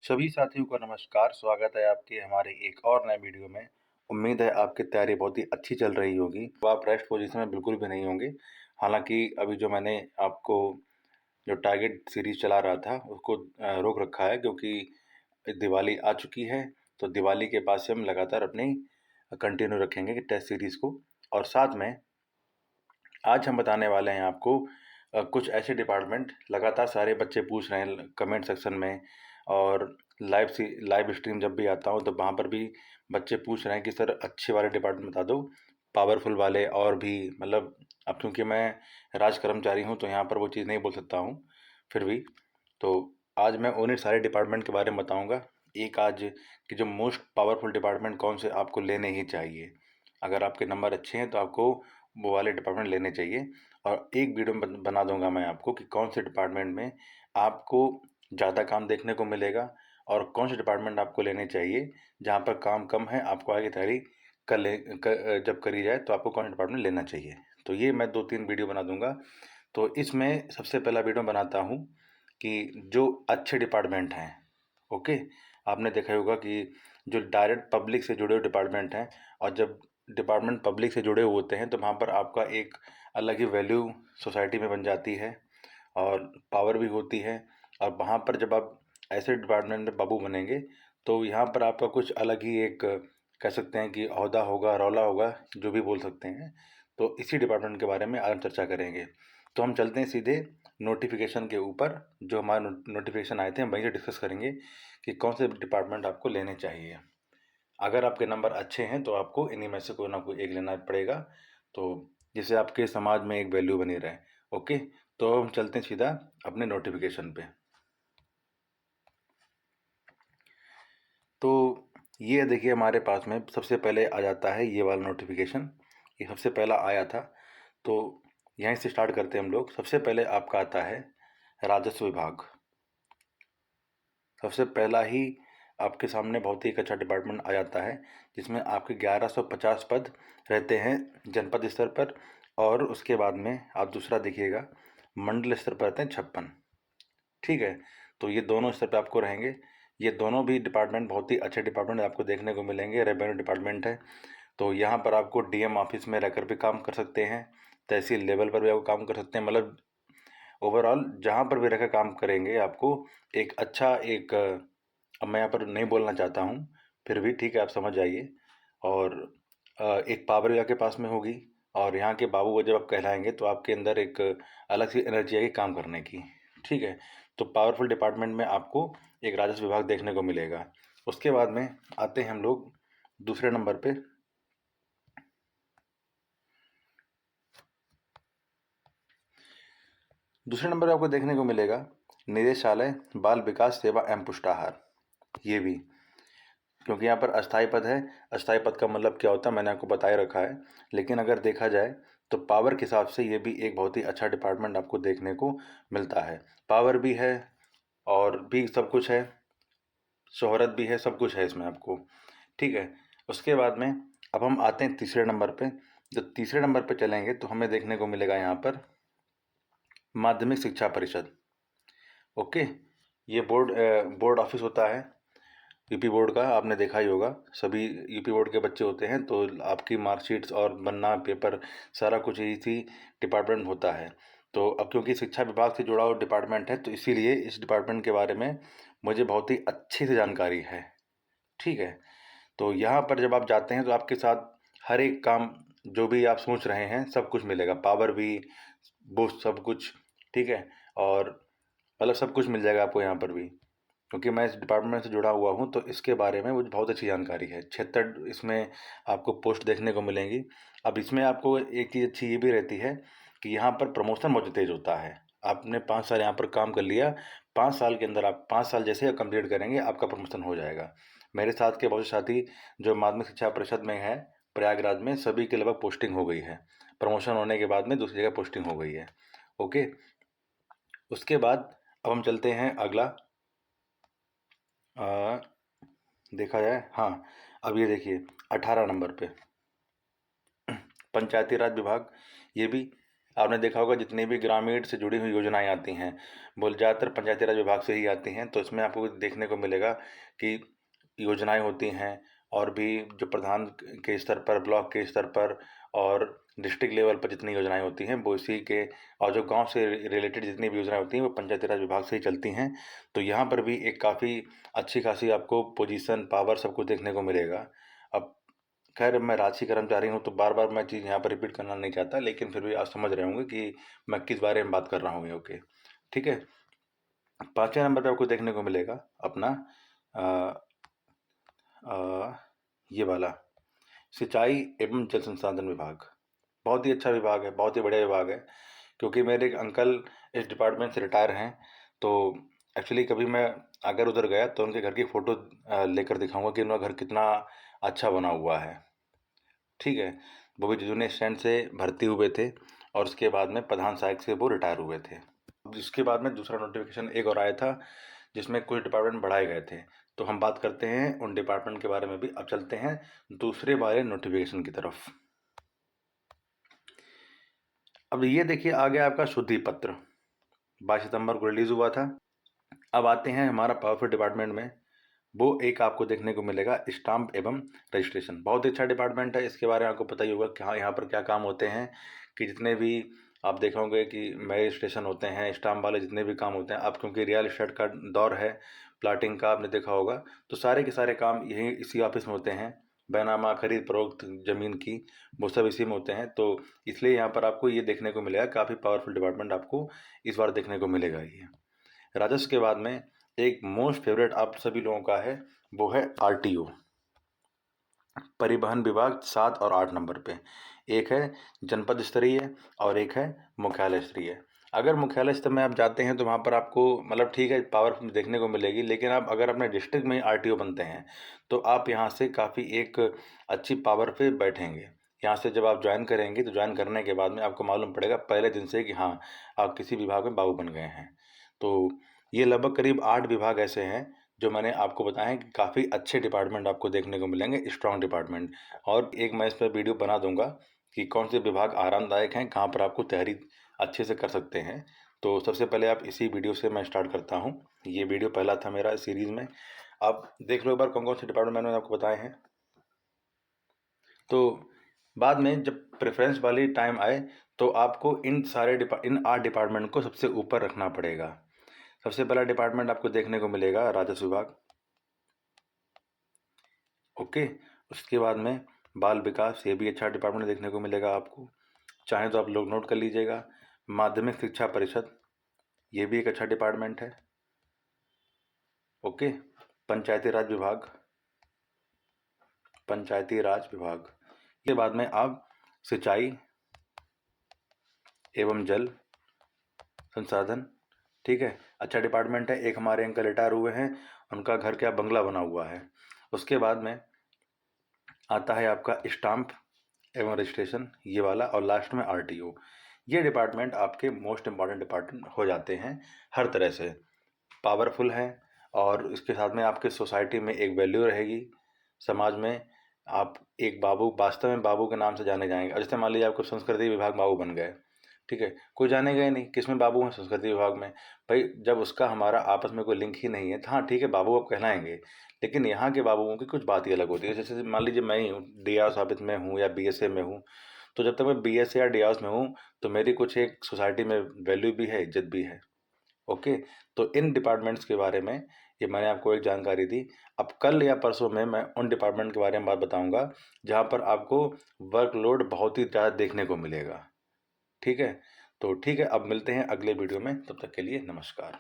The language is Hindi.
सभी साथियों को नमस्कार। स्वागत है आपके हमारे एक और नए वीडियो में। उम्मीद है आपकी तैयारी बहुत ही अच्छी चल रही होगी। तो आप रेस्ट पोजीशन में बिल्कुल भी नहीं होंगे। हालांकि अभी जो मैंने आपको जो टारगेट सीरीज चला रहा था उसको रोक रखा है, क्योंकि दिवाली आ चुकी है। तो दिवाली के बाद से हम लगातार अपनी कंटिन्यू रखेंगे कि टेस्ट सीरीज़ को। और साथ में आज हम बताने वाले हैं आपको कुछ ऐसे डिपार्टमेंट लगातार सारे बच्चे पूछ रहे हैं कमेंट सेक्शन में, और लाइव स्ट्रीम जब भी आता हूँ तो वहाँ पर भी बच्चे पूछ रहे हैं कि सर अच्छे वाले डिपार्टमेंट बता दो, पावरफुल वाले। और भी मतलब अब क्योंकि मैं राज कर्मचारी हूँ तो यहाँ पर वो चीज़ नहीं बोल सकता हूँ, फिर भी तो आज मैं उन्हीं सारे डिपार्टमेंट के बारे में बताऊँगा। एक आज कि जो मोस्ट पावरफुल डिपार्टमेंट कौन से आपको लेने ही चाहिए। अगर आपके नंबर अच्छे हैं तो आपको वो वाले डिपार्टमेंट लेने चाहिए। और एक वीडियो में बना दूंगा मैं आपको कि कौन से डिपार्टमेंट में आपको ज़्यादा काम देखने को मिलेगा और कौन से डिपार्टमेंट आपको लेने चाहिए जहाँ पर काम कम है। आपको आगे तैयारी जब करी जाए तो आपको कौन सा डिपार्टमेंट लेना चाहिए। तो ये मैं 2-3 वीडियो बना दूंगा। तो इसमें सबसे पहला वीडियो बनाता हूँ कि जो अच्छे डिपार्टमेंट हैं। ओके, आपने देखा होगा कि जो डायरेक्ट पब्लिक से जुड़े हुए डिपार्टमेंट हैं, और जब डिपार्टमेंट पब्लिक से जुड़े हुए होते हैं तो वहाँ पर आपका एक अलग ही वैल्यू सोसाइटी में बन जाती है और पावर भी होती है। और वहाँ पर जब आप ऐसे डिपार्टमेंट में बाबू बनेंगे तो यहाँ पर आपका कुछ अलग ही एक कह सकते हैं कि ओहदा होगा, रौला होगा, जो भी बोल सकते हैं। तो इसी डिपार्टमेंट के बारे में आज हम चर्चा करेंगे। तो हम चलते हैं सीधे नोटिफिकेशन के ऊपर। जो हमारे नोटिफिकेशन आए थे हम वहीं से डिस्कस करेंगे कि कौन से डिपार्टमेंट आपको लेने चाहिए। अगर आपके नंबर अच्छे हैं तो आपको इन्हीं में से कोई ना कोई एक लेना पड़ेगा, तो जिससे आपके समाज में एक वैल्यू बनी रहे। ओके, तो हम चलते हैं सीधा अपने नोटिफिकेशन पे। तो ये देखिए हमारे पास में सबसे पहले आ जाता है ये वाला नोटिफिकेशन। ये सबसे पहला आया था, तो यहीं से स्टार्ट करते हैं हम लोग। सबसे पहले आपका आता है राजस्व विभाग। सबसे पहला ही आपके सामने बहुत ही एक अच्छा डिपार्टमेंट आ जाता है, जिसमें आपके 1150 पद रहते हैं जनपद स्तर पर। और उसके बाद में आप दूसरा देखिएगा, मंडल स्तर पर रहते हैं 56। ठीक है, तो ये दोनों स्तर पे आपको रहेंगे। ये दोनों भी डिपार्टमेंट बहुत ही अच्छे डिपार्टमेंट आपको देखने को मिलेंगे। रेवेन्यू डिपार्टमेंट है, तो यहाँ पर आपको डीएम ऑफिस में रहकर भी काम कर सकते हैं, तहसील लेवल पर भी आपको काम कर सकते हैं। मतलब ओवरऑल जहाँ पर भी रहकर काम करेंगे आपको एक अच्छा एक अब मैं यहाँ पर नहीं बोलना चाहता हूँ, फिर भी ठीक है, आप समझ जाइए। और एक पावर भी आपके पास में होगी, और यहाँ के बाबू को जब आप कहलाएंगे तो आपके अंदर एक अलग सी एनर्जी आएगी काम करने की। ठीक है, तो पावरफुल डिपार्टमेंट में आपको एक राजस्व विभाग देखने को मिलेगा। उसके बाद में आते हैं हम लोग दूसरे नंबर पे। दूसरे नंबर पे आपको देखने को मिलेगा निदेशालय बाल विकास सेवा एवं पुष्टाहार। ये भी क्योंकि यहाँ पर अस्थाई पद है। अस्थाई पद का मतलब क्या होता है मैंने आपको बताए रखा है, लेकिन अगर देखा जाए तो पावर के हिसाब से ये भी एक बहुत ही अच्छा डिपार्टमेंट आपको देखने को मिलता है। पावर भी है और भी सब कुछ है, शोहरत भी है, सब कुछ है इसमें आपको। ठीक है, उसके बाद में अब हम आते हैं तीसरे नंबर पे। जब तीसरे नंबर पे चलेंगे तो हमें देखने को मिलेगा यहाँ पर माध्यमिक शिक्षा परिषद। ओके, ये बोर्ड ऑफिस होता है यूपी बोर्ड का, आपने देखा ही होगा। सभी यूपी बोर्ड के बच्चे होते हैं तो आपकी मार्कशीट्स और बनना पेपर सारा कुछ इसी डिपार्टमेंट में होता है। तो अब क्योंकि शिक्षा विभाग से जुड़ा हुआ डिपार्टमेंट है तो इसीलिए इस डिपार्टमेंट के बारे में मुझे बहुत ही अच्छे से जानकारी है। ठीक है, तो यहाँ पर जब आप जाते हैं तो आपके साथ हर एक काम जो भी आप सोच रहे हैं सब कुछ मिलेगा। पावर भी, वो सब कुछ। ठीक है, और मतलब सब कुछ मिल जाएगा आपको यहाँ पर भी, क्योंकि मैं इस डिपार्टमेंट से जुड़ा हुआ हूँ तो इसके बारे में मुझे बहुत अच्छी जानकारी है। 76 इसमें आपको पोस्ट देखने को मिलेंगी। अब इसमें आपको एक चीज़ अच्छी ये भी रहती है कि यहाँ पर प्रमोशन बहुत तेज होता है। आपने 5 साल यहाँ पर काम कर लिया, 5 साल के अंदर आप 5 साल जैसे कंप्लीट करेंगे आपका प्रमोशन हो जाएगा। मेरे साथ के बहुत से साथी जो माध्यमिक शिक्षा परिषद में है प्रयागराज में, सभी की लगभग पोस्टिंग हो गई है। प्रमोशन होने के बाद में दूसरी जगह पोस्टिंग हो गई है। ओके, उसके बाद अब हम चलते हैं अगला। आ, देखा जाए, हाँ, अब ये देखिए 18 नंबर पे पंचायती राज विभाग। ये भी आपने देखा होगा जितनी भी ग्रामीण से जुड़ी हुई योजनाएं आती हैं वो ज़्यादातर पंचायती राज विभाग से ही आती हैं। तो इसमें आपको देखने को मिलेगा कि योजनाएं होती हैं और भी जो प्रधान के स्तर पर, ब्लॉक के स्तर पर और डिस्ट्रिक्ट लेवल पर जितनी योजनाएं होती हैं वो इसी के, और जो गांव से रिलेटेड जितनी भी योजनाएं होती हैं वो पंचायती राज विभाग से ही चलती हैं। तो यहाँ पर भी एक काफ़ी अच्छी खासी आपको पोजीशन, पावर सब कुछ देखने को मिलेगा। अब खैर मैं राजसी कर्मचारी हूँ तो बार बार मैं चीज़ यहाँ पर रिपीट करना नहीं चाहता, लेकिन फिर भी आप समझ रहे होंगे कि मैं किस बारे में बात कर रहा हूँ। ओके, ठीक है। 5वें नंबर पे आपको देखने को मिलेगा अपना ये वाला सिंचाई एवं जल संसाधन विभाग। बहुत ही अच्छा विभाग है, बहुत ही बढ़िया विभाग है, क्योंकि मेरे एक अंकल इस डिपार्टमेंट से रिटायर हैं। तो एक्चुअली कभी मैं अगर उधर गया तो उनके घर की फ़ोटो लेकर दिखाऊंगा कि उनका घर कितना अच्छा बना हुआ है। ठीक है, वो भी जूनियर स्टैंड से भर्ती हुए थे और उसके बाद में प्रधान सहायक से वो रिटायर हुए थे। इसके बाद में दूसरा नोटिफिकेशन एक और आया था जिसमें कुछ डिपार्टमेंट बढ़ाए गए थे। तो हम बात करते हैं उन डिपार्टमेंट के बारे में भी। अब चलते हैं दूसरे वाले नोटिफिकेशन की तरफ। अब ये देखिए आ गया आपका शुद्धि पत्र, 22 सितंबर को रिलीज़ हुआ था। अब आते हैं हमारा पावरफुल डिपार्टमेंट में। वो एक आपको देखने को मिलेगा स्टाम्प एवं रजिस्ट्रेशन। बहुत ही अच्छा डिपार्टमेंट है, इसके बारे में आपको पता ही होगा कि हाँ यहाँ पर क्या काम होते हैं। कि जितने भी आप देखोगे कि रजिस्ट्रेशन होते हैं, स्टाम्प वाले जितने भी काम होते हैं, अब क्योंकि रियल एस्टेट का दौर है, प्लाटिंग का आपने देखा होगा, तो सारे के सारे काम यही इसी ऑफिस में होते हैं। बैनामा खरीद फरोख्त ज़मीन की वो सब इसी में होते हैं। तो इसलिए यहाँ पर आपको ये देखने को मिलेगा, काफ़ी पावरफुल डिपार्टमेंट आपको इस बार देखने को मिलेगा। ये राजस्व के बाद में एक मोस्ट फेवरेट आप सभी लोगों का है, वो है आरटीओ, परिवहन विभाग। 7 और 8 नंबर पे एक है जनपद स्तरीय और एक है मुख्यालय स्तरीय। अगर मुख्यालय स्तर में आप जाते हैं तो वहाँ पर आपको मतलब ठीक है पावर देखने को मिलेगी, लेकिन आप अगर अपने डिस्ट्रिक्ट में आरटीओ बनते हैं तो आप यहाँ से काफ़ी एक अच्छी पावर पे बैठेंगे। यहाँ से जब आप ज्वाइन करेंगे तो ज्वाइन करने के बाद में आपको मालूम पड़ेगा पहले दिन से कि हाँ आप किसी विभाग में बाबू बन गए हैं। तो ये लगभग करीब 8 विभाग ऐसे हैं जो मैंने आपको बताया है कि काफ़ी अच्छे डिपार्टमेंट आपको देखने को मिलेंगे, स्ट्रॉन्ग डिपार्टमेंट। और एक मैं इस पर वीडियो बना दूंगा कि कौन से विभाग आरामदायक हैं, कहाँ पर आपको तैयारी अच्छे से कर सकते हैं। तो सबसे पहले आप इसी वीडियो से मैं स्टार्ट करता हूँ। ये वीडियो पहला था मेरा इस सीरीज़ में। आप देख लो एक बार कौन कौन से डिपार्टमेंट मैंने आपको बताए हैं। तो बाद में जब प्रेफरेंस वाली टाइम आए तो आपको इन 8 डिपार्टमेंट को सबसे ऊपर रखना पड़ेगा। सबसे पहला डिपार्टमेंट आपको देखने को मिलेगा राजस्व विभाग। ओके, उसके बाद में बाल विकास, ये भी अच्छा डिपार्टमेंट देखने को मिलेगा आपको। चाहे तो आप लोग नोट कर लीजिएगा। माध्यमिक शिक्षा परिषद, ये भी एक अच्छा डिपार्टमेंट है। ओके, पंचायती राज विभाग, पंचायती राज विभाग के बाद में आप सिंचाई एवं जल संसाधन, ठीक है, अच्छा डिपार्टमेंट है। एक हमारे अंकल रिटायर हुए हैं, उनका घर क्या बंगला बना हुआ है। उसके बाद में आता है आपका स्टाम्प एवं रजिस्ट्रेशन, ये वाला, और लास्ट में आरटीओ। ये डिपार्टमेंट आपके मोस्ट इम्पॉर्टेंट डिपार्टमेंट हो जाते हैं, हर तरह से पावरफुल हैं। और इसके साथ में आपके सोसाइटी में एक वैल्यू रहेगी, समाज में आप एक बाबू, वास्तव में बाबू के नाम से जाने जाएंगे। और जैसे मान लीजिए आपको संस्कृति विभाग बाबू बन गए, ठीक है, कोई जानेगा ही नहीं किसमें बाबू हैं, संस्कृति विभाग में। भाई जब उसका हमारा आपस में कोई लिंक ही नहीं है तो हाँ ठीक है बाबू आप कहलाएंगे, लेकिन यहाँ के बाबुओं की कुछ बात ही अलग होती है। जैसे मान लीजिए मैं ही हूँ, डी आर ऑफिस में हूँ या बीएसए में हूँ, तो जब तक मैं बीएसए या डी में हूँ तो मेरी कुछ एक सोसाइटी में वैल्यू भी है, इज्जत भी है। ओके, तो इन डिपार्टमेंट्स के बारे में ये मैंने आपको एक जानकारी दी। अब कल या परसों में मैं उन डिपार्टमेंट के बारे में बात बताऊंगा जहाँ पर आपको वर्कलोड बहुत ही ज़्यादा देखने को मिलेगा। ठीक है, तो ठीक है, अब मिलते हैं अगले वीडियो में, तब तक के लिए नमस्कार।